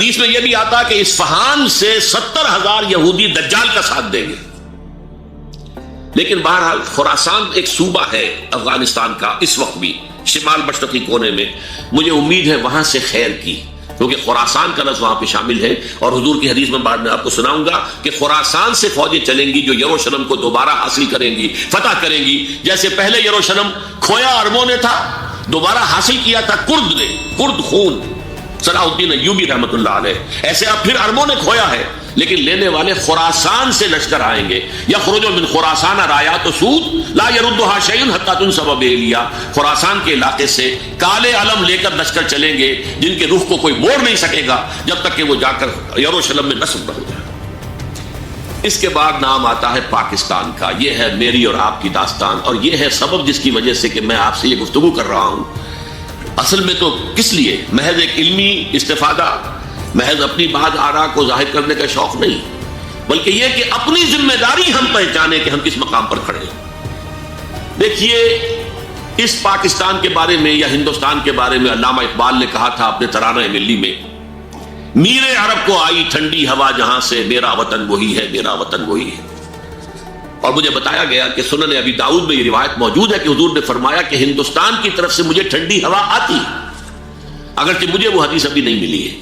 حدیث میں یہ بھی آتا کہ اصفہان سے 70,000 یہودی دجال کا ساتھ دیں گے. لیکن بہرحال خراسان ایک صوبہ ہے افغانستان کا اس وقت بھی شمال مشرقی کونے میں. مجھے امید ہے وہاں سے خیر کی، کیونکہ خراسان کا لفظ وہاں پہ شامل ہے. اور حضور کی حدیث میں بعد میں آپ کو سناؤں گا کہ خراسان سے فوجیں چلیں گی جو یروشلم کو دوبارہ حاصل کریں گی، فتح کریں گی. جیسے پہلے یروشلم کھویا عربوں نے تھا، دوبارہ حاصل کیا تھا کرد نے، کرد خون صلاح الدین ایوبی رحمۃ اللہ علیہ. ایسے اب پھر عربوں نے کھویا ہے، لیکن لینے والے خراسان سے لشکر آئیں گے. یخرج من خراسان رایات سود لا یردھا شیء حتی تنصب بإیلیا. خراسان کے علاقے سے کالے علم لے کر لشکر چلیں گے جن کے رخ کو کوئی موڑ نہیں سکے گا جب تک کہ وہ جا کر یروشلم میں نصب نہ ہو جائے. اس کے بعد نام آتا ہے پاکستان کا. یہ ہے میری اور آپ کی داستان، اور یہ ہے سبب جس کی وجہ سے کہ میں آپ سے یہ گفتگو کر رہا ہوں. اصل میں تو کس لیے؟ محض ایک علمی استفادہ، محض اپنی بات آراء کو ظاہر کرنے کا شوق نہیں، بلکہ یہ کہ اپنی ذمہ داری ہم پہچانے کہ ہم کس مقام پر کھڑے ہیں. دیکھیے، اس پاکستان کے بارے میں یا ہندوستان کے بارے میں علامہ اقبال نے کہا تھا اپنے ترانہ ملی میں، میرے عرب کو آئی ٹھنڈی ہوا جہاں سے، میرا وطن وہی ہے، میرا وطن وہی ہے. اور مجھے بتایا گیا کہ سنن ابی داؤد میں یہ روایت موجود ہے کہ حضور نے فرمایا کہ ہندوستان کی طرف سے مجھے ٹھنڈی ہوا آتی ہے. اگرچہ مجھے وہ حدیث ابھی نہیں ملی ہے،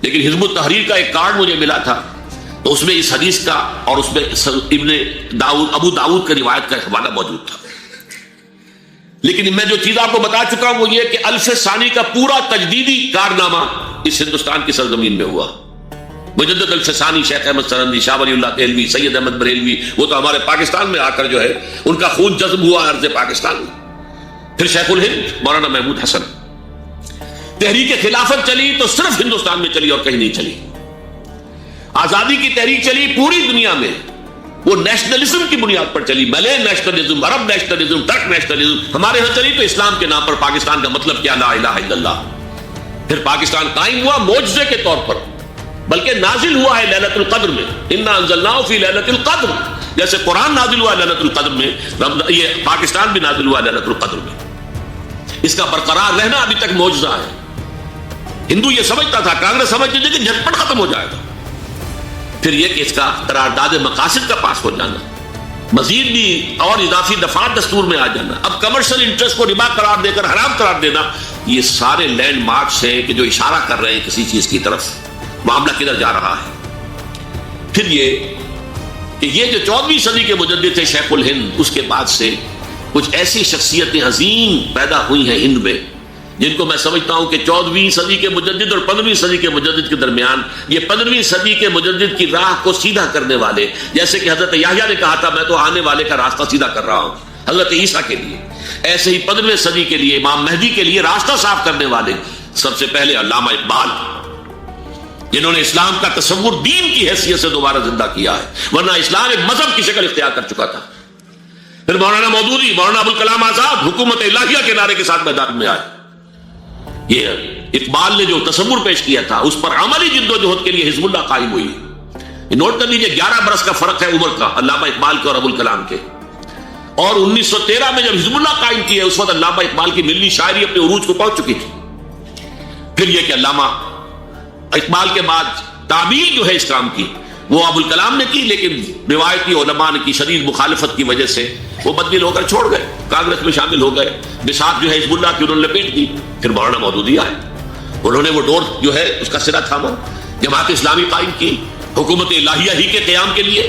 لیکن حزب التحریر کا ایک کارڈ مجھے ملا تھا، تو اس میں اس حدیث کا اور اس میں ابو داؤد کا روایت کا حوالہ موجود تھا. لیکن میں جو چیز آپ کو بتا چکا ہوں وہ یہ کہ الف ثانی کا پورا تجدیدی کارنامہ اس ہندوستان کی سرزمین میں ہوا. مجدد الف ثانی شیخ احمد سرندی، شاہ ولی اللہ دہلوی، سید احمد بریلوی، وہ تو ہمارے پاکستان میں آ کر جو ہے ان کا خون جذب ہوا ارض پاکستان میں. پھر شیخ الہند مولانا محمود حسن. تحریک خلافت چلی تو صرف ہندوستان میں چلی اور کہیں نہیں چلی. آزادی کی تحریک چلی پوری دنیا میں، وہ نیشنلزم کی بنیاد پر چلی، ملے نیشنلزم، عرب نیشنلزم، ٹرک نیشنلزم. ہمارے ہاں چلی تو اسلام کے نام پر. پاکستان کا مطلب کیا؟ لا الہ الا اللہ. پھر پاکستان قائم ہوا معجزے کے طور پر، بلکہ نازل ہوا ہے لیلۃ القدر میں. انا انزلناہ فی لیلۃ القدر. جیسے قرآن نازل ہوا ہے لیلۃ القدر میں، یہ پاکستان بھی نازل ہوا ہے لیلۃ القدر میں. اس کا برقرار رہنا ابھی تک معجزہ ہے. ہندو یہ سمجھتا تھا، کانگریس سمجھتی تھی کہ جھٹپٹ ختم ہو جائے گا. پھر یہ کہ اس کا قرارداد مقاصد کا پاس ہو جانا، مزید بھی اور اضافی دفعات دستور میں آ جانا، اب کمرشل انٹرسٹ کو ربا قرار دے کر حرام قرار دینا، یہ سارے لینڈ مارکس ہیں کہ جو اشارہ کر رہے ہیں کسی چیز کی طرف، معاملہ کدھر جا رہا ہے. پھر یہ کہ یہ جو 14ویں صدی کے مجدد تھے شیخ الہند، اس کے بعد سے کچھ ایسی شخصیتیں عظیم پیدا ہوئی ہیں ہند میں جن کو میں سمجھتا ہوں کہ 14ویں صدی کے مجدد اور 15ویں صدی کے مجدد کے درمیان یہ 15ویں صدی کے مجدد کی راہ کو سیدھا کرنے والے، جیسے کہ حضرت یحییٰ نے کہا تھا میں تو آنے والے کا راستہ سیدھا کر رہا ہوں حضرت عیسیٰ کے لیے، ایسے ہی 15ویں صدی کے لیے امام مہدی کے لیے راستہ صاف کرنے والے سب سے پہلے علامہ اقبال، جنہوں نے اسلام کا تصور دین کی حیثیت سے دوبارہ زندہ کیا ہے، ورنہ اسلام ایک مذہب کی شکل اختیار کر چکا تھا. پھر مولانا مودودی، مولانا ابوالکلام آزاد حکومت الہیہ کے نعرے کے ساتھ میدان میں آئے. یہ اقبال نے جو تصور پیش کیا تھا اس پر عملی جدوجہد کے لیے حزب اللہ قائم ہوئی. نوٹ کر لیجیے 11 برس کا فرق ہے عمر کا علامہ اقبال کے اور ابوالکلام کے. اور 1913 میں جب حزب اللہ قائم کی ہے اس وقت علامہ اقبال کی ملی شاعری اپنے عروج کو پہنچ چکی تھی. پھر یہ کہ علامہ اقبال کے بعد تعبیر جو ہے اس کام کی وہ ابوالکلام نے کی، لیکن روایتی علماء کی شدید مخالفت کی وجہ سے وہ بددل ہو کر چھوڑ گئے، کانگریس میں شامل ہو گئے، بساط جو ہے حزب اللہ کی انہوں نے لپیٹ دی. پھر مولانا مودودی آئے، انہوں نے وہ ڈور جو ہے اس کا سرا تھاما، جماعت اسلامی قائم کی حکومت الہیہ ہی کے قیام کے لیے.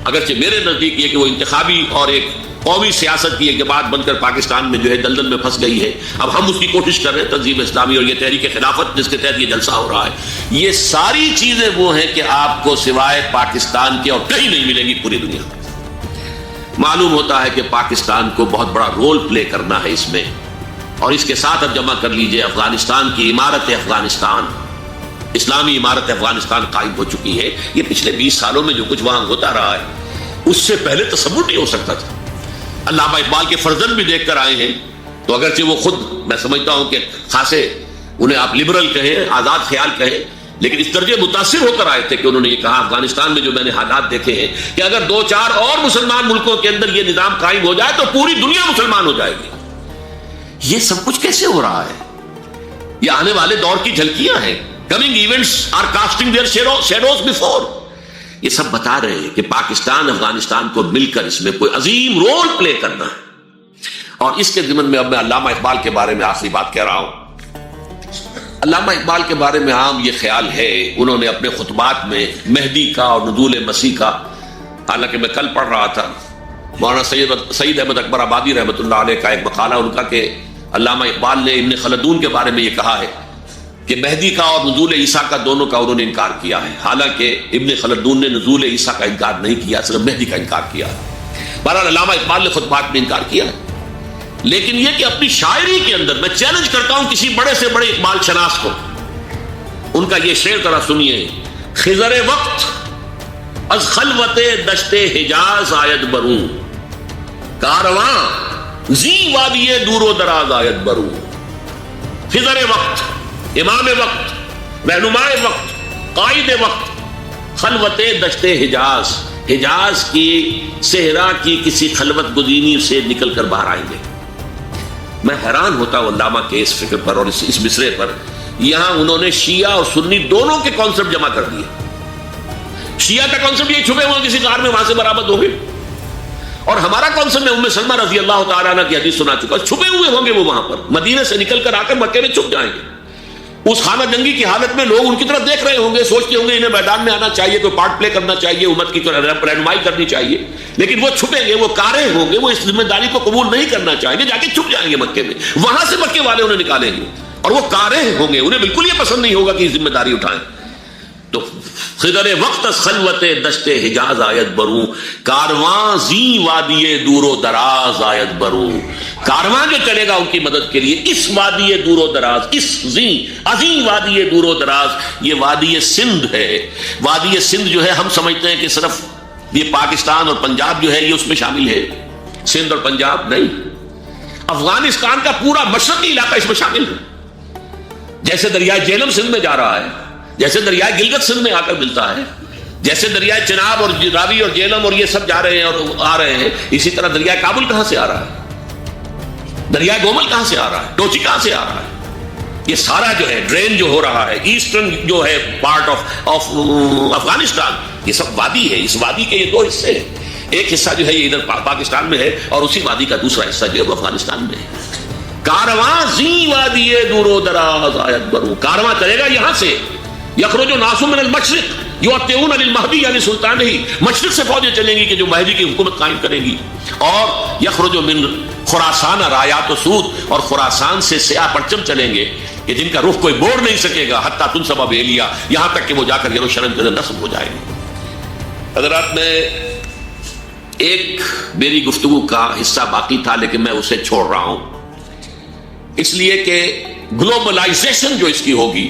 اگرچہ میرے نزدیک یہ کہ وہ انتخابی اور ایک قومی سیاست کی ایک جماعت بن کر پاکستان میں جو ہے دلدل میں پھنس گئی ہے. اب ہم اس کی کوشش کر رہے ہیں، تنظیم اسلامی اور یہ تحریک خلافت جس کے تحت یہ جلسہ ہو رہا ہے. یہ ساری چیزیں وہ ہیں کہ آپ کو سوائے پاکستان کے اور کہیں نہیں ملیں گی پوری دنیا میں. معلوم ہوتا ہے کہ پاکستان کو بہت بڑا رول پلے کرنا ہے اس میں. اور اس کے ساتھ اب جمع کر لیجئے افغانستان کی عمارت افغانستان، اسلامی عمارت افغانستان قائم ہو چکی ہے. یہ پچھلے 20 سالوں میں جو کچھ وہاں ہوتا رہا ہے اس سے پہلے تصور نہیں ہو سکتا تھا. علامہ اقبال کے فرزند بھی دیکھ کر آئے ہیں، تو اگرچہ وہ خود میں سمجھتا ہوں کہ خاصے انہیں آپ لبرل کہیں، آزاد خیال کہیں، لیکن اس درجے متاثر ہو کر آئے تھے کہ انہوں نے یہ کہا افغانستان میں جو میں نے حالات دیکھے ہیں کہ اگر 2-4 اور مسلمان ملکوں کے اندر یہ نظام قائم ہو جائے تو پوری دنیا مسلمان ہو جائے گی. یہ سب کچھ کیسے ہو رہا ہے؟ یہ آنے والے دور کی جھلکیاں ہیں. Coming events are casting their shadows before. یہ سب بتا رہے ہیں کہ پاکستان افغانستان کو مل کر اس میں کوئی عظیم رول پلے کرنا ہے. اور اس کے ضمن میں اب میں علامہ اقبال کے بارے میں آخری بات کہہ رہا ہوں. علامہ اقبال کے بارے میں عام یہ خیال ہے، انہوں نے اپنے خطبات میں مہدی کا اور نزول مسیح کا، حالانکہ میں کل پڑھ رہا تھا مولانا سعید احمد اکبر آبادی رحمۃ اللہ علیہ کا ایک مقالہ ان کا کہ علامہ اقبال نے ابن خلدون کے بارے میں یہ کہا ہے کہ مہدی کا اور نزول عیسیٰ کا دونوں کا انہوں نے انکار کیا ہے. حالانکہ ابن خلدون نے نزول عیسیٰ کا انکار نہیں کیا، صرف مہدی کا انکار کیا. بہرحال علامہ اقبال نے خطبات میں انکار کیا. لیکن یہ کہ اپنی شاعری کے اندر میں چیلنج کرتا ہوں کسی بڑے سے بڑے اقبال شناس کو، ان کا یہ شعر ذرا سنیے. خضر وقت از خلوت دشت حجاز آید بروں، کارواں زی وادی دور و دراز آید بروں. خضر وقت، امام وقت، رہنمائے وقت، قائد وقت، خلوت دشت حجاز، حجاز کی صحرا کی کسی خلوت گزینی سے نکل کر باہر آئیں گے. میں حیران ہوتا ہوں علامہ کے اس فکر پر اور اس مصرے پر. یہاں انہوں نے شیعہ اور سنی دونوں کے کانسیپٹ جمع کر دیے. شیعہ کا کانسیپٹ یہ چھپے ہوئے کسی غار میں وہاں سے برآمد ہو گئے، اور ہمارا کانسیپٹ میں ام سلمہ رضی اللہ تعالیٰ عنہ کی حدیث سنا چکا، چھپے ہوئے ہوں گے وہ وہاں پر، مدینے سے نکل کر آ کر مکے میں چھپ جائیں گے. اس خانہ جنگی کی حالت میں لوگ ان کی طرف دیکھ رہے ہوں گے، سوچتے ہوں گے انہیں میدان میں آنا چاہیے، کوئی پارٹ پلے کرنا چاہیے، امت کی رہنمائی کرنی چاہیے. لیکن وہ چھپیں گے، وہ کارے ہوں گے، وہ اس ذمہ داری کو قبول نہیں کرنا چاہیں گے، جا کے چھپ جائیں گے مکے میں. وہاں سے مکے والے انہیں نکالیں گے، اور وہ کارے ہوں گے، انہیں بالکل یہ پسند نہیں ہوگا کہ یہ ذمہ داری اٹھائیں. تو خضر وقت از خلوت دشت حجاز آیت بروں، کارواں زی وادی دور و دراز آیت بروں. کارواں جو چلے گا ان کی مدد کے لیے اس وادی دور و دراز، اس زی عظیم وادی دور و دراز، یہ وادی سندھ ہے. وادی سندھ جو ہے ہم سمجھتے ہیں کہ صرف یہ پاکستان اور پنجاب جو ہے یہ اس میں شامل ہے. سندھ اور پنجاب نہیں، افغانستان کا پورا مشرقی علاقہ اس میں شامل ہے. جیسے دریائے جہلم سندھ میں جا رہا ہے، جیسے دریائے گلگت سندھ میں آ کر ملتا ہے، جیسے دریائے چناب اور راوی اور جہلم اور یہ سب جا رہے ہیں اور آ رہے ہیں، اسی طرح دریائے کابل کہاں سے آ رہا ہے، دریائے گومل کہاں سے آ رہا ہے، ٹوچی کہاں سے آ رہا ہے. یہ سارا جو ہے ڈرین جو ہو رہا ہے ایسٹرن جو ہے پارٹ آف افغانستان، یہ سب وادی ہے. اس وادی کے یہ دو حصے ہیں، ایک حصہ جو ہے یہ ادھر پاکستان میں ہے اور اسی وادی کا دوسرا حصہ جو ہے وہ افغانستان میں ہے. کارواں زی وادی دور و دراز آیت بروں، کارواں چلے گا یہاں سے. یخرج ناس من المشرق یؤتون للمہدی یعنی سلطان ہی، مشرق سے فوجیں چلیں گی کہ جو مہدی کی حکومت قائم کرے گی. اور یخرج من خراسان رایات و سود، اور خراسان سے سیاہ پرچم چلیں گے کہ جن کا رخ کوئی موڑ نہیں سکے گا، حتیٰ تنصب بیلیا، یہاں تک کہ وہ جا کر یروشلم کے اندر نصب ہو جائے گی. حضرات میں ایک میری گفتگو کا حصہ باقی تھا لیکن میں اسے چھوڑ رہا ہوں، اس لیے کہ گلوبلائزیشن جو اس کی ہوگی،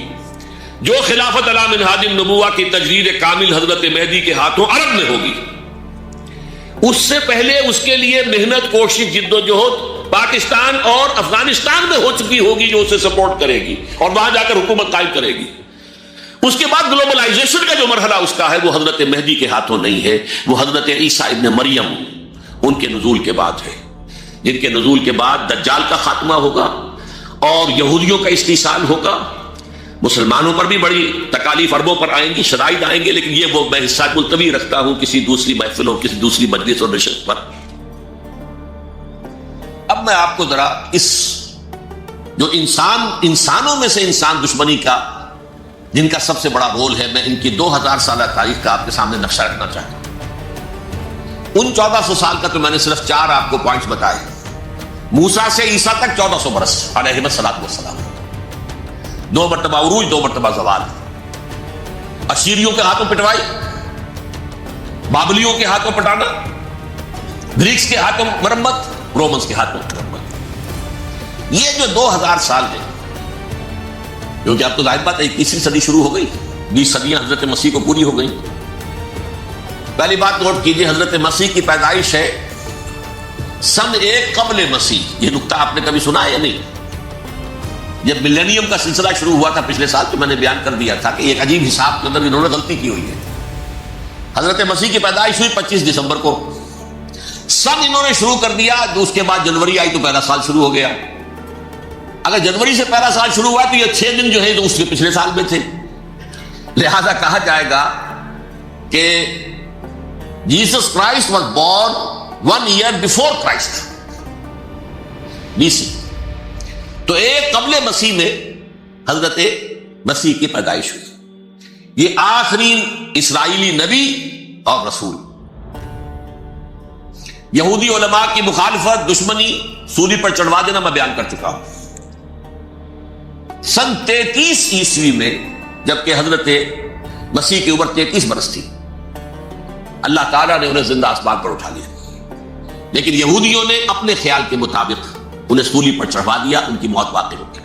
جو خلافت علی منہاج النبوہ کی تجدید کامل حضرت مہدی کے ہاتھوں عرب میں ہوگی، اس سے پہلے اس کے لیے محنت، کوشش، جد و جہد پاکستان اور افغانستان میں ہو چکی ہوگی جو اسے سپورٹ کرے گی اور وہاں جا کر حکومت قائم کرے گی. اس کے بعد گلوبلائزیشن کا جو مرحلہ اس کا ہے وہ حضرت مہدی کے ہاتھوں نہیں ہے، وہ حضرت عیسیٰ ابن مریم ان کے نزول کے بعد ہے، جن کے نزول کے بعد دجال کا خاتمہ ہوگا اور یہودیوں کا استحصال ہوگا. مسلمانوں پر بھی بڑی تکالیف عربوں پر آئیں گی، شدائد آئیں گے، لیکن یہ وہ میں حصہ ملتوی رکھتا ہوں کسی دوسری محفل اور کسی دوسری مجلس اور نشست پر. اب میں آپ کو ذرا اس جو انسانوں میں سے انسان دشمنی کا جن کا سب سے بڑا رول ہے، میں ان کی 2000 سالہ تاریخ کا آپ کے سامنے نقشہ رکھنا چاہتا ہوں. ان 1400 سال کا تو میں نے صرف 4 آپ کو پوائنٹس بتائے. موسیٰ سے عیسیٰ تک 1400 برس علیہ السلام، 2 مرتبہ عروج، 2 مرتبہ زوال. اشیریوں کے ہاتھوں پٹوائی، بابلیوں کے ہاتھوں پٹانا، گریکس کے ہاتھوں مرمت، رومنس کے ہاتھوں مرمت. یہ جو 2000 سال ہے، کیونکہ اب تو ظاہر بات ہے 21ویں صدی شروع ہو گئی، 20 صدیاں حضرت مسیح کو پوری ہو گئی. پہلی بات نوٹ کیجئے، حضرت مسیح کی پیدائش ہے سن 1 قبل مسیح. یہ نقطہ آپ نے کبھی سنا ہے یا نہیں؟ جب ملینیم کا سلسلہ شروع ہوا تھا پچھلے سال تو میں نے بیان کر دیا تھا کہ ایک عجیب حساب کے اندر انہوں نے غلطی کی ہوئی ہے. حضرت مسیح کی پیدائش ہوئی 25 دسمبر کو، سن انہوں نے شروع کر دیا، تو اس کے بعد جنوری آئی تو پہلا سال شروع ہو گیا. اگر جنوری سے پہلا سال شروع ہوا تو یہ 6 دن جو ہے تو اس کے پچھلے سال میں تھے، لہذا کہا جائے گا کہ Jesus Christ was born 1 year before Christ BC. تو ایک قبل مسیح میں حضرت مسیح کی پیدائش ہوئی. یہ آخری اسرائیلی نبی اور رسول. یہودی علماء کی مخالفت، دشمنی، سولی پر چڑھوا دینا میں بیان کر چکا ہوں. سن 33 عیسوی میں جبکہ حضرت مسیح کی عمر 33 برس تھی، اللہ تعالیٰ نے انہیں زندہ آسمان پر اٹھا لیا. لیکن یہودیوں نے اپنے خیال کے مطابق انہیں سولی پر چڑھوا دیا، ان کی موت واقع ہو گئی.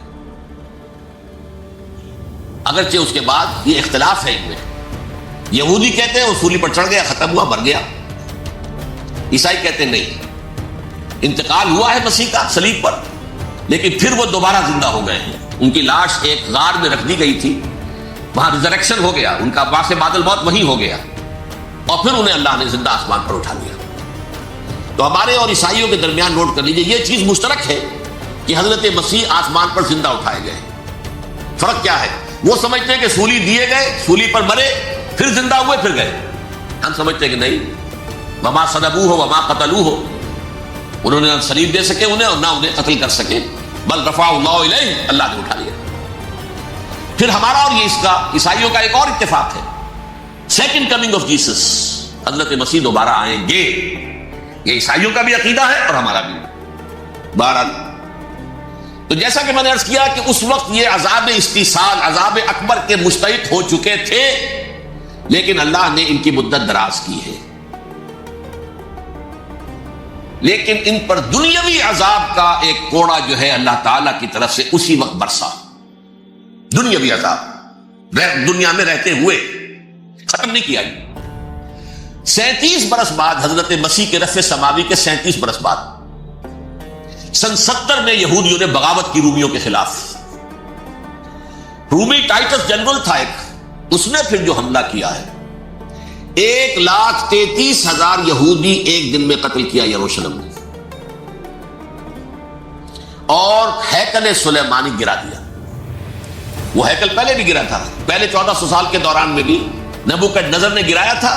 اگرچہ اس کے بعد یہ اختلاف ہے ان میں. یہودی کہتے ہیں وہ سولی پر چڑھ گیا، ختم ہوا، مر گیا. عیسائی کہتے ہیں نہیں، انتقال ہوا ہے مسیح کا صلیب پر، لیکن پھر وہ دوبارہ زندہ ہو گئے ہیں. ان کی لاش ایک غار میں رکھ دی گئی تھی، وہاں ریزریکشن ہو گیا، ان کا باعث بعد الموت وہی ہو گیا، اور پھر انہیں اللہ نے زندہ آسمان پر اٹھا لیا. تو ہمارے اور عیسائیوں کے درمیان نوٹ کر لیجئے، یہ چیز مشترک ہے کہ حضرت مسیح آسمان پر زندہ اٹھائے گئے. فرق کیا ہے؟ وہ سمجھتے ہیں کہ سولی دیے گئے، سولی پر مرے، پھر زندہ ہوئے، پھر گئے. ہم سمجھتے ہیں کہ نہیں، وما صلبوہ وما قتلوہ، انہوں نے نہ صلیب دے سکے انہیں اور نہ انہیں قتل کر سکے، بل رفعہ اللہ الیہ، اللہ نے اٹھا لیا. پھر ہمارا اور یہ اس کا عیسائیوں کا ایک اور اتفاق ہے، سیکنڈ کمنگ آف جیسس، حضرت مسیح دوبارہ آئیں گے. یہ عیسائیوں کا بھی عقیدہ ہے اور ہمارا بھی. بہرحال تو جیسا کہ میں نے عرض کیا کہ اس وقت یہ عذاب استیصال، عذاب اکبر کے مستحق ہو چکے تھے، لیکن اللہ نے ان کی مدت دراز کی ہے. لیکن ان پر دنیاوی عذاب کا ایک کوڑا جو ہے اللہ تعالیٰ کی طرف سے اسی وقت برسا. دنیاوی عذاب دنیا میں رہتے ہوئے ختم نہیں کیا. 37 برس بعد حضرت مسیح کے رفع سماوی کے 37 برس بعد سن 70 میں یہودیوں نے بغاوت کی رومیوں کے خلاف. رومی ٹائٹس جنرل تھا ایک، اس نے پھر جو حملہ کیا ہے، 1,33,000 یہودی ایک دن میں قتل کیا یروشلم میں، اور ہیکل سلیمانی گرا دیا. وہ ہیکل پہلے بھی گرا تھا، پہلے 1400 سال کے دوران میں بھی نبوکدنضر نے گرایا تھا،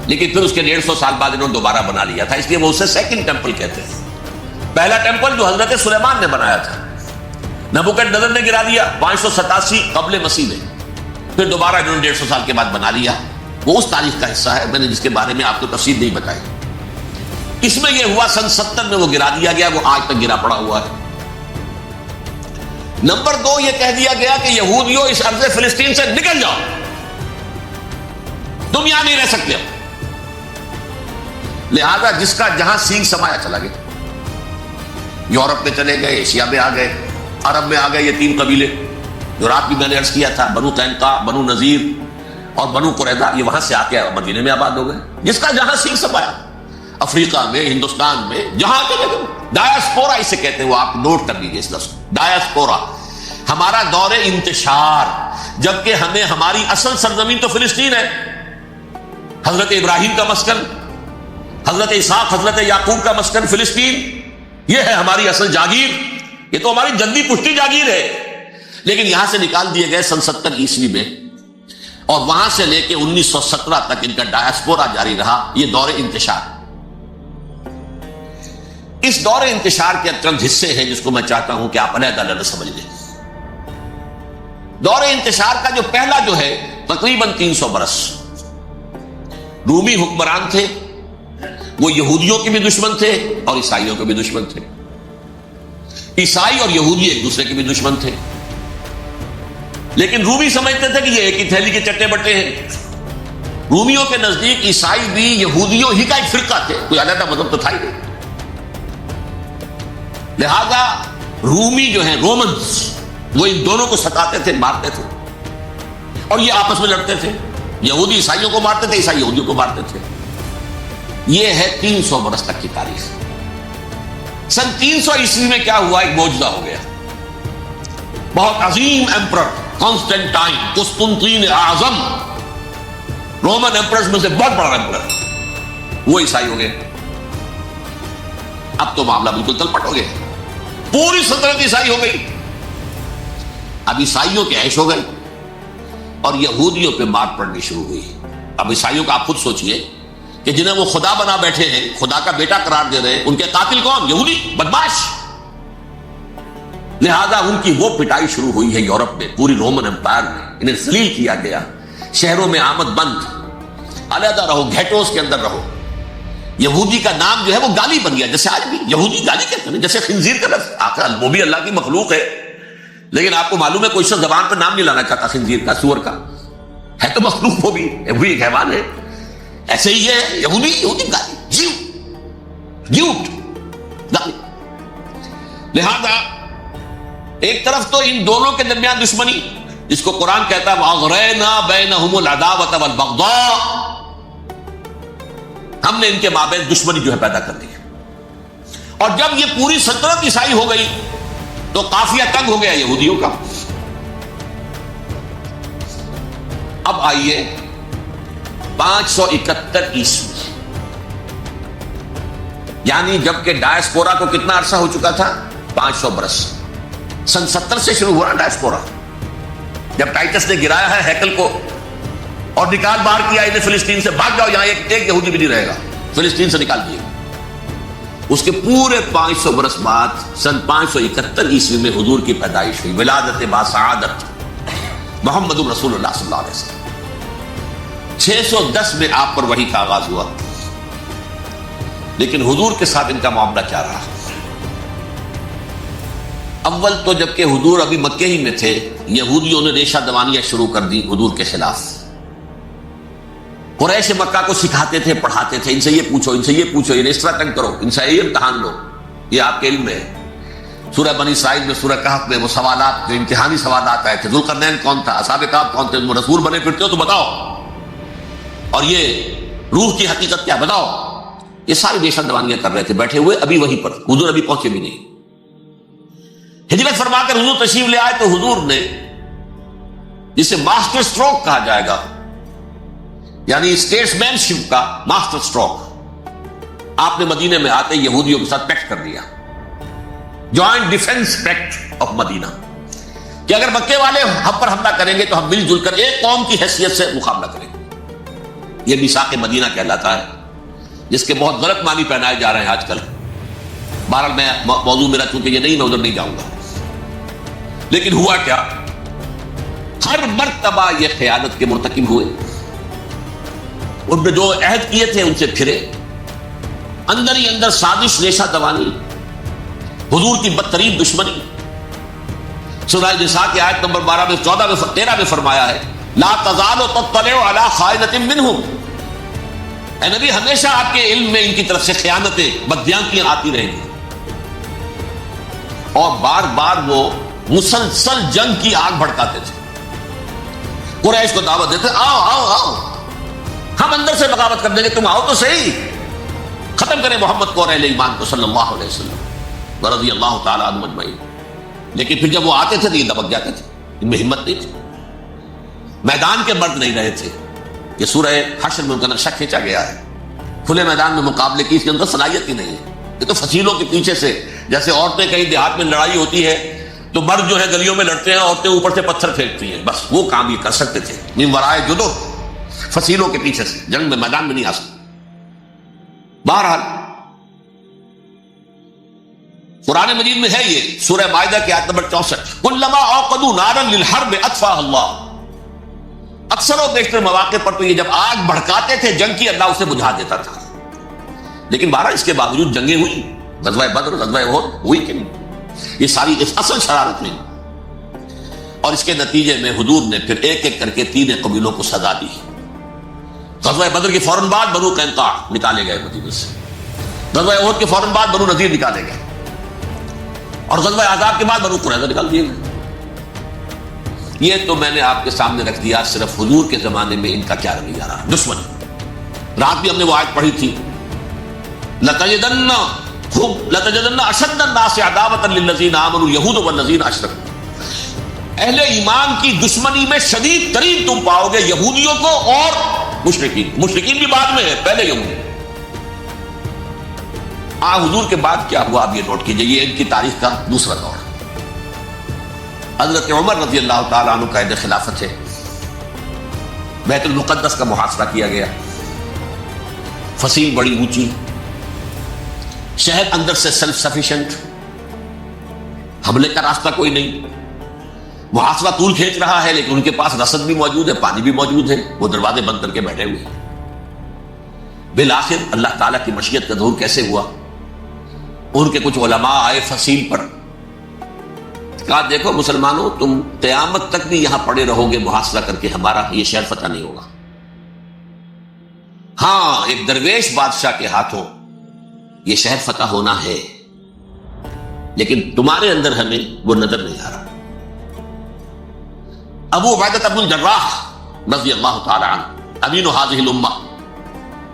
لیکن پھر اس کے 150 سال بعد انہوں نے دوبارہ بنا لیا تھا، اس لیے وہ اسے سیکنڈ ٹیمپل کہتے ہیں. پہلا ٹیمپل جو حضرت سلیمان نے بنایا تھا، نبوکدنضر نے گرا دیا 587 قبل مسیح میں، پھر دوبارہ انہوں نے 150 سال کے بعد بنا لیا. وہ اس تاریخ کا حصہ ہے، میں نے جس کے بارے میں آپ کو تفصیل نہیں بتائی. اس میں یہ ہوا سن 70 میں وہ گرا دیا گیا، وہ آج تک گرا پڑا ہوا ہے. نمبر 2، یہ کہہ دیا گیا کہ یہودیوں اس ارض فلسطین سے نکل جاؤ، تم یہاں نہیں رہ سکتے ہو. لہذا جس کا جہاں سینگ سمایا چلا گیا. یورپ میں چلے گئے، ایشیا میں آ گئے، عرب میں آ گئے. یہ 3 قبیلے جو رات بھی میں نے عرض کیا تھا، بنو قینقاع، بنو نذیر اور بنو قریظہ، یہ وہاں سے آ کے مدینے میں آباد ہو گئے. جس کا جہاں سینگ سمایا، افریقہ میں، ہندوستان میں، جہاں چلے گئے. ڈایاسپورا اسے کہتے ہیں، وہ آپ نوٹ کر لیجیے اس لفظ کو، ڈایاسپورا. ہمارا دور انتشار، جبکہ ہمیں ہماری اصل سرزمین تو فلسطین ہے، حضرت ابراہیم کا مسکن، حضرت اسحاق، حضرت یعقوب کا مسکن فلسطین، یہ ہے ہماری اصل جاگیر، یہ تو ہماری جدی پشتی جاگیر ہے. لیکن یہاں سے نکال دیے گئے سن 70 عیسوی میں، اور وہاں سے لے کے 1917 تک ان کا ڈایاسپورا جاری رہا. یہ دور انتشار. اس دور انتشار کے چند حصے ہیں جس کو میں چاہتا ہوں کہ آپ علیحدہ علیحدہ سمجھ لیں. دور انتشار کا جو پہلا جو ہے تقریباً 300 برس رومی حکمران تھے. وہ یہودیوں کے بھی دشمن تھے اور عیسائیوں کے بھی دشمن تھے. عیسائی اور یہودی ایک دوسرے کے بھی دشمن تھے، لیکن رومی سمجھتے تھے کہ یہ ایک ہی تھیلی کے چٹے بٹے ہیں. رومیوں کے نزدیک عیسائی بھی یہودیوں ہی کا ایک فرقہ تھے، کوئی علیحدہ مذہب تو تھا ہی نہیں. لہذا رومی جو ہیں، رومنز، وہ ان دونوں کو ستاتے تھے، مارتے تھے، اور یہ آپس میں لڑتے تھے. یہودی عیسائیوں کو مارتے تھے، عیسائی یہودیوں کو مارتے تھے. یہ ہے 300 برس تک کی تاریخ. سن 300 عیسوی میں کیا ہوا؟ ایک معجزہ ہو گیا. بہت عظیم ایمپرر کانسٹینٹائن، قسطنطین اعظم، رومن ایمپررز میں سے بہت بڑا ایمپرر، وہ عیسائی ہو گئے. اب تو معاملہ بالکل تلپٹ ہو گیا، پوری سلطنت عیسائی ہو گئی. اب عیسائیوں کے عیش ہو گئی. اور یہودیوں پہ مار پڑنی شروع ہوئی. اب عیسائیوں کا آپ خود سوچئے کہ جنہیں وہ خدا بنا بیٹھے ہیں, خدا کا بیٹا قرار دے رہے ہیں, ان کے قاتل کون؟ یہودی بدماش. لہذا ان کی وہ پٹائی شروع ہوئی ہے یورپ میں, پوری رومن امپائر میں. انہیں ذلیل کیا گیا, شہروں میں آمد بند, علیحدہ رہو, گھیٹوز کے اندر رہو. یہودی کا نام جو ہے وہ گالی بن گیا, جیسے آج بھی یہودی گالی کہتے ہیں, جیسے خنزیر کا لفظ. آخر وہ بھی اللہ کی مخلوق ہے, لیکن آپ کو معلوم ہے کوئی شخص زبان پہ نام نہیں لانا چاہتا خنزیر کا, سور کا. ہے تو مخلوق وہ بھی ایک حیوان ہے. ایسے ہی ہے یہودی گالی, جیوٹ گالی. لہذا ایک طرف تو ان دونوں کے درمیان دشمنی, جس کو قرآن کہتا ہے وَأَغْرَيْنَا بَيْنَهُمُ الْعَدَاوَةَ وَالْبَغْضَاءَ, ہم نے ان کے مابین دشمنی جو ہے پیدا کر دی. اور جب یہ پوری سلطنت عیسائی ہو گئی تو قافیہ تنگ ہو گیا یہودیوں کا. اب آئیے 571 عیسوی, یعنی جبکہ ڈائسپورا کو کتنا عرصہ ہو چکا تھا؟ 500 برس. سن 70 سے شروع ہوا نا ڈائسپورا, جب ٹائٹس نے گرایا ہے ہیکل کو اور نکال باہر کیا انہیں فلسطین سے, بھاگ جاؤ, یہاں ایک یہودی بھی نہیں رہے گا, فلسطین سے نکال دیے. اس کے پورے 500 برس بعد سن 571 عیسوی میں حضور کی پیدائش ہوئی, ولادت باسعادت محمد رسول اللہ صلی اللہ علیہ وسلم. 610 میں آپ پر وحی کا آغاز ہوا. لیکن حضور کے ساتھ ان کا معاملہ کیا رہا؟ اول تو جبکہ حضور ابھی مکے ہی میں تھے, یہودیوں نے ریشہ دوانیاں شروع کر دی حضور کے خلاف. قریش مکہ کو سکھاتے تھے, پڑھاتے تھے, ان سے یہ پوچھو, ان سے یہ پوچھو, انہیں اس طرح تنگ کرو, ان سے یہ امتحان لو, یہ آپ کے علم میں ہے. سورہ بنی اسرائیل میں, سورہ کہف میں وہ سوالات, جو امتحانی سوالات آئے تھے, ذوالقرنین کون تھا, اصحاب کہف کون تھے, تم رسول بنے پھرتے ہو تو بتاؤ, اور یہ روح کی حقیقت کیا بتاؤ. یہ ساری ریشہ دوانیاں کر رہے تھے بیٹھے ہوئے ابھی وہیں پر. حضور ابھی پہنچے بھی نہیں. ہجرت فرما کر حضور تشریف لے آئے تو حضور نے, جسے ماسٹر سٹروک کہا جائے گا, یعنی اسٹیٹس مین شپ کا ماسٹر سٹروک, آپ نے مدینے میں آتے یہودیوں کے ساتھ پیکٹ کر دیا, جوائنٹ ڈیفنس پیکٹ آف مدینہ, کہ اگر مکے والے ہم پر حملہ کریں گے تو ہم مل جل کر ایک قوم کی حیثیت سے مقابلہ کریں گے. یہ میثاق مدینہ کہلاتا ہے, جس کے بہت غلط معنی پہنائے جا رہے ہیں آج کل. بہرحال میں موضوع میرا چونکہ یہ نہیں, میں ادھر نہیں جاؤں گا. لیکن ہوا کیا؟ ہر مرتبہ یہ خیانت کے مرتکب ہوئے, ان نے جو عہد کیے تھے ان سے پھرے, اندر ہی اندر سازش, ریشہ دوانی, حضور کی بدترین دشمنی. سورہ نساء کی آیت نمبر 12 میں, 14 میں, 13 میں فرمایا ہے لا تزال تطلع علی خائنۃ منہم, اے نبی ہمیشہ آپ کے علم میں ان کی طرف سے خیانتیں, بدیانتیاں آتی رہیں گی. اور بار بار وہ مسلسل جنگ کی آگ بھڑکاتے تھے. قریش کو دعوت دیتے, آؤ آؤ آؤ, ہم اندر سے بغاوت کر دیں گے, تم آؤ تو صحیح, ختم کریں محمد کو اور اہل ایمان کو صلی اللہ علیہ وسلم ورضی اللہ تعالی عنہم اجمعین. لیکن پھر جب وہ آتے تھے تو یہ دبک جاتے تھے, ان میں ہمت نہیں تھی, میدان کے مرد نہیں رہے تھے. یہ سورہ حشر میں ان کا نقشہ کھینچا گیا ہے. کھلے میدان میں مقابلے کی اس کے اندر صلاحیت ہی نہیں ہے. یہ تو فصیلوں کے پیچھے سے, جیسے عورتیں کہیں دیہات میں لڑائی ہوتی ہے تو مرد جو ہے گلیوں میں لڑتے ہیں, عورتیں اوپر سے پتھر پھینکتی ہیں, بس وہ کام یہ کر سکتے تھے. من ورائے جدو, فصیلوں کے پیچھے سے, جنگ میں میدان میں نہیں آ سکتے. بہرحال قرآن مجید میں ہے یہ سورہ مائدہ کی آیت نمبر 64, کلما اوقدوا نارا للحرب اطفاها اللہ. اکثر و بیشتر مواقع پر تو یہ جب آگ بھڑکاتے تھے جنگ کی, اللہ اسے بجھا دیتا تھا. لیکن بہرحال اس کے باوجود جنگیں ہوئی, غزوہ بدر, غزوہ احد ہوئی کہ نہیں, یہ ساری اصل شرارت نہیں. اور اس کے نتیجے میں حضور نے پھر ایک ایک کر کے 3 قبیلوں کو سزا دی. غزوہ بدر کے فوراً بعد بنو قینقاع نکالے گئے مدینہ سے, غزوہ احد کے فوراً بعد بنو نذیر نکالے گئے, اور غزوہ احزاب کے بعد بنو قریظہ نکال دیے گئے. یہ تو میں نے آپ کے سامنے رکھ دیا صرف حضور کے زمانے میں ان کا کیا رویہ رہا. دشمن, رات بھی ہم نے وہ آیت پڑھی تھی, لَتَجِدَنَّ أَشَدَّ النَّاسِ عَدَاوَةً لِلَّذِينَ آمَنُوا الْيَهُودُ وَالَّذِينَ أَشْرَكُوا. اہل ایمان کی دشمنی میں شدید ترین تم پاؤ گے یہودیوں کو اور مشرکین. مشرکین بھی بعد میں ہے, پہلے یہودی. حضور کے بعد کیا ہوا اب یہ نوٹ کیجئے, یہ ان کی تاریخ کا دوسرا دور. حضرت عمر رضی اللہ تعالیٰ عنہ قائد خلافت ہے. بیت المقدس کا محاصرہ کیا گیا، فصیل بڑی اونچی، شہر اندر سے سیلف سفیشینٹ، حملے کا راستہ کوئی نہیں، محاصرہ طول کھینچ رہا ہے لیکن ان کے پاس رسد بھی موجود ہے، پانی بھی موجود ہے، وہ دروازے بند کر کے بیٹھے ہوئے ہیں۔ بالآخر اللہ تعالیٰ کی مشیت کا ظہور کیسے ہوا؟ ان کے کچھ علماء آئے فصیل پر، کہا دیکھو مسلمانوں، تم قیامت تک بھی یہاں پڑے رہو گے محاصرہ کر کے، ہمارا یہ شہر فتح نہیں ہوگا۔ ہاں ایک درویش بادشاہ کے ہاتھوں یہ شہر فتح ہونا ہے، لیکن تمہارے اندر ہمیں وہ نظر نہیں آ رہا۔ ابو عبیدہ بن الجراح رضی اللہ تعالی عنہ امین هذه الامہ،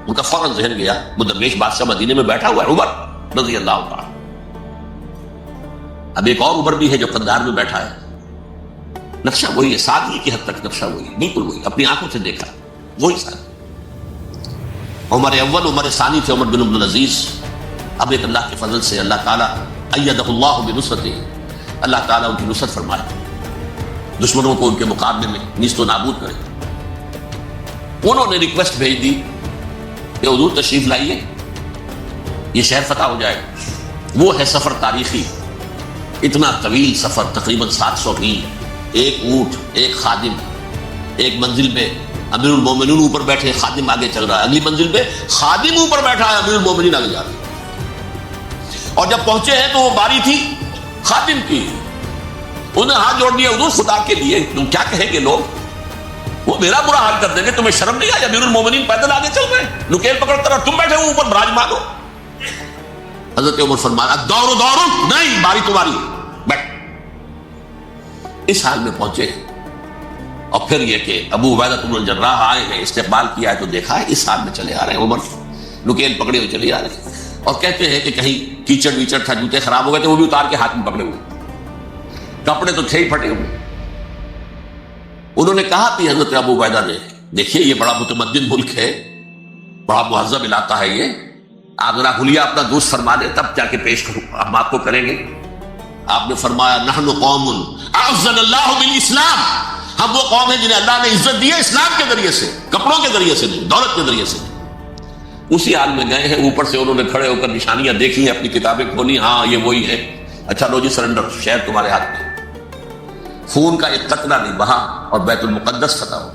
ان کا فوراً ذہن گیا وہ درویش بادشاہ مدینے میں بیٹھا ہوا ہے، عمر رضی اللہ تعالی۔ اب ایک اور عمر بھی ہے جو قندھار میں بیٹھا ہے، نقشہ وہی ہے، سادگی کی حد تک نقشہ وہی، بالکل وہی، اپنی آنکھوں سے دیکھا وہی سادگی۔ عمر اول عمر ثانی تھے عمر بن عبد العزیز۔ اب ایک اللہ کے فضل سے اللہ تعالیٰ ایدہ اللہ بنصرتہ، اللہ تعالیٰ ان کی نصرت فرمائے، دشمنوں کو ان کے مقابلے میں نیست و نابود کرے۔ انہوں نے ریکویسٹ بھیج دی کہ حضور تشریف لائیے، یہ شہر فتح ہو جائے۔ وہ ہے سفر تاریخی، اتنا طویل سفر، تقریباً 700 میل، ایک اونٹ، ایک خادم، ایک منزل میں امیر المومنین اوپر بیٹھے، خادم آگے چل رہا ہے، اگلی منزل پہ خادم اوپر بیٹھا ہے، امیر المومنین آگے جا رہے ہیں۔ اور جب پہنچے ہیں تو وہ باری تھی خادم کی، انہوں نے ہاتھ جوڑ دیا، حضور خدا کے لیے تم کیا کہیں گے لوگ، وہ میرا برا حال کر دیں گے، تمہیں شرم نہیں آئی؟ امیر المومنین پیدل آگے چل رہے ہیں، نکیل پکڑ کر، تم بیٹھے ہو اوپر براجمان ہو۔ حضرت عمر فرمایا دور دور، نہیں باری تمہاری، بیٹھ۔ اس حال میں پہنچے، اور پھر یہ کہ ابو عبیدہ بن الجراح آئے ہیں، استقبال کیا ہے تو دیکھا ہے اس حال میں چلے آ رہے ہیں، عمر نکیل پکڑے ہوئے چلے آ رہے ہیں، اور کہتے ہیں کہ کہیں کیچڑ ویچڑ تھا، جوتے خراب ہو گئے تھے، وہ بھی اتار کے ہاتھ میں پکڑے ہوئے، کپڑے تو تھے ہی پھٹے ہوئے۔ انہوں نے کہا کہ حضرت ابو عبیدہ نے، دیکھیے یہ بڑا متمدن ملک ہے، بڑا مہذب علاقہ ہے یہ، آپ ذرا حلیہ اپنا دوست فرما دیں تب جا کے پیش کروں، ہم آپ کو کریں گے۔ آپ نے فرمایا نحن قوم اعزنا اللہ بالاسلام، ہم وہ قوم ہیں جنہیں اللہ نے عزت دی ہے اسلام کے ذریعے سے، کپڑوں کے ذریعے سے نہیں، دولت کے ذریعے سے۔ اسی حال میں گئے ہیں، اوپر سے انہوں نے کھڑے ہو کر نشانیاں دیکھی ہیں، اپنی کتابیں کھولی، ہاں یہ وہی ہے، اچھا لو جی سرنڈر، شہر تمہارے ہاتھ میں۔ خون کا ایک قطرہ نہیں بہا اور بیت المقدس فتح ہو۔